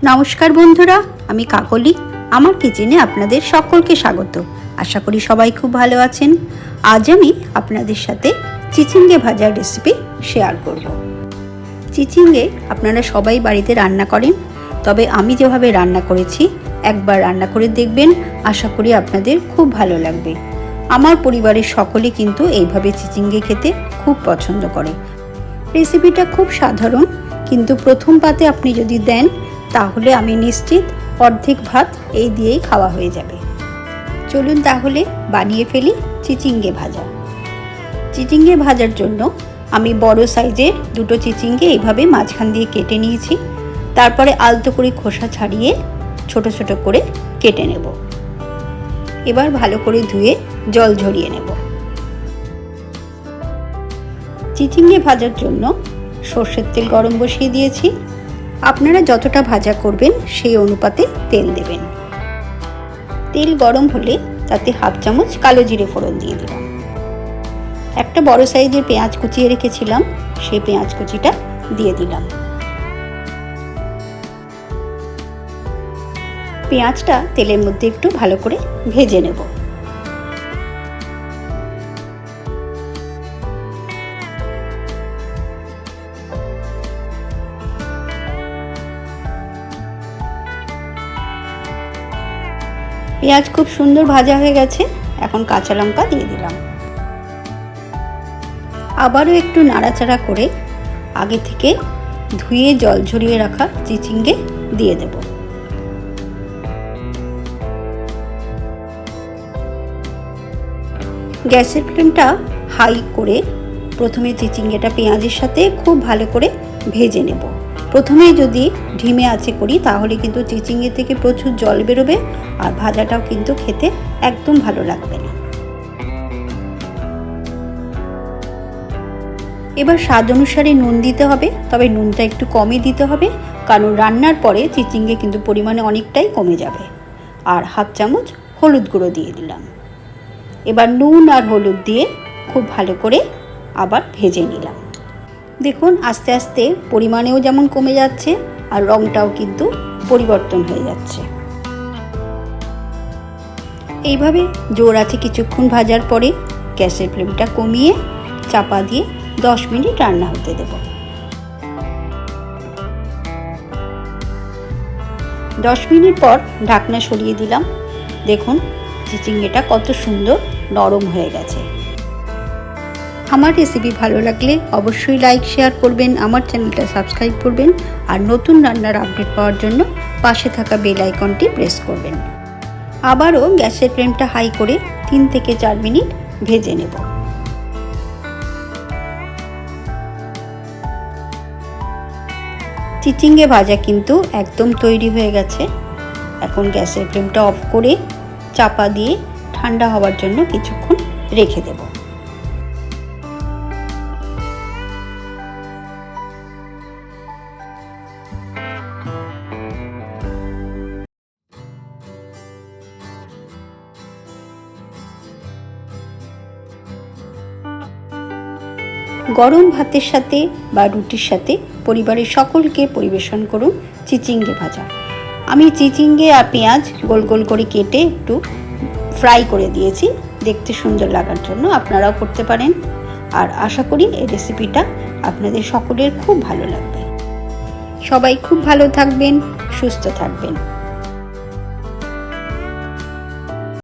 নমস্কার বন্ধুরা, আমি কাকলি। আমার কিচেনে আপনাদের সকলকে স্বাগত। আশা করি সবাই খুব ভালো আছেন। আজ আমি আপনাদের সাথে চিচিঙ্গে ভাজার রেসিপি শেয়ার করব। চিচিঙ্গে আপনারা সবাই বাড়িতে রান্না করেন, তবে আমি যেভাবে রান্না করেছি একবার রান্না করে দেখবেন, আশা করি আপনাদের খুব ভালো লাগবে। আমার পরিবারের সকলে কিন্তু এইভাবে চিচিঙ্গে খেতে খুব পছন্দ করে। রেসিপিটা খুব সাধারণ, কিন্তু প্রথম পাতে আপনি যদি দেন তাহলে আমি নিশ্চিত অর্ধেক ভাত এই দিয়েই খাওয়া হয়ে যাবে। চলুন তাহলে বানিয়ে ফেলি চিচিঙ্গে ভাজা। চিচিঙ্গে ভাজার জন্য আমি বড় সাইজের দুটো চিচিঙ্গে এইভাবে মাঝখান দিয়ে কেটে নিয়েছি। তারপরে আলতো করে খোসা ছাড়িয়ে ছোট ছোট করে কেটে নেব। এবার ভালো করে ধুয়ে জল ঝরিয়ে নেব। চিচিঙ্গে ভাজার জন্য সর্ষের তেল গরম বসিয়ে দিয়েছি। আপনারা যতটা ভাজা করবেন সেই অনুপাতে তেল দেবেন। তেল গরম হলে তাতে হাফ চামচ কালো জিরে ফোড়ন দিয়ে দিলাম। একটা বড় সাইজের পেঁয়াজ কুচিয়ে রেখেছিলাম, সেই পেঁয়াজ কুচিটা দিয়ে দিলাম। পেঁয়াজটা তেলের মধ্যে একটু ভালো করে ভেজে নেব। পেঁয়াজ খুব সুন্দর ভাজা হয়ে গেছে। এখন কাঁচা লঙ্কা দিয়ে দিলাম। আবারও একটু নাড়াচাড়া করে আগে থেকে ধুয়ে জল ঝরিয়ে রাখা চিচিঙ্গে দিয়ে দেব। গ্যাসের ফ্লেমটা হাই করে প্রথমে চিচিঙ্গেটা পেঁয়াজের সাথে খুব ভালো করে ভেজে নেব। প্রথমে যদি ধিমে আঁচে করি তাহলে কিন্তু চিচিঙ্গে থেকে প্রচুর জল বেরোবে, আর ভাজাটাও কিন্তু খেতে একদম ভালো লাগবে না। এবার স্বাদ অনুসারে নুন দিতে হবে, তবে নুনটা একটু কমই দিতে হবে, কারণ রান্নার পরে চিচিঙ্গে কিন্তু পরিমাণে অনেকটাই কমে যাবে। আর হাফ চামচ হলুদ গুঁড়ো দিয়ে দিলাম। এবার নুন আর হলুদ দিয়ে খুব ভালো করে আবার ভেজে নিলাম। দেখুন আস্তে আস্তে পরিমাণেও যেমন কমে যাচ্ছে আর রঙটাও কিন্তু পরিবর্তন হয়ে যাচ্ছে। এইভাবে জোর আছে কিছুক্ষণ ভাজার পরে গ্যাসের ফ্লেমটা কমিয়ে চাপা দিয়ে 10 মিনিট রান্না হতে দেব। 10 মিনিট পর ঢাকনা সরিয়ে দিলাম। দেখুন চিচিঙ্গেটা কত সুন্দর নরম হয়ে গেছে। আমার রেসিপি ভালো লাগলে অবশ্যই লাইক শেয়ার করবেন, আমার চ্যানেলটা সাবস্ক্রাইব করবেন, আর নতুন রান্নার আপডেট পাওয়ার জন্য পাশে থাকা বেল আইকনটি প্রেস করবেন। আবারও গ্যাসের ফ্লেমটা হাই করে 3 থেকে 4 মিনিট ভেজে নেব। চিচিঙ্গে ভাজা কিন্তু একদম তৈরি হয়ে গেছে। এখন গ্যাসের ফ্লেমটা অফ করে চাপা দিয়ে ঠান্ডা হওয়ার জন্য কিছুক্ষণ রেখে দেব। গরম ভাতের সাথে বা রুটির সাথে পরিবারের সকলকে পরিবেশন করুন চিচিঙ্গে ভাজা। আমি চিচিঙ্গে আর পেঁয়াজ গোল গোল করে কেটে একটু ফ্রাই করে দিয়েছি দেখতে সুন্দর লাগার জন্য, আপনারাও করতে পারেন। আর আশা করি এই রেসিপিটা আপনাদের সকলের খুব ভালো লাগবে। সবাই খুব ভালো থাকবেন, সুস্থ থাকবেন।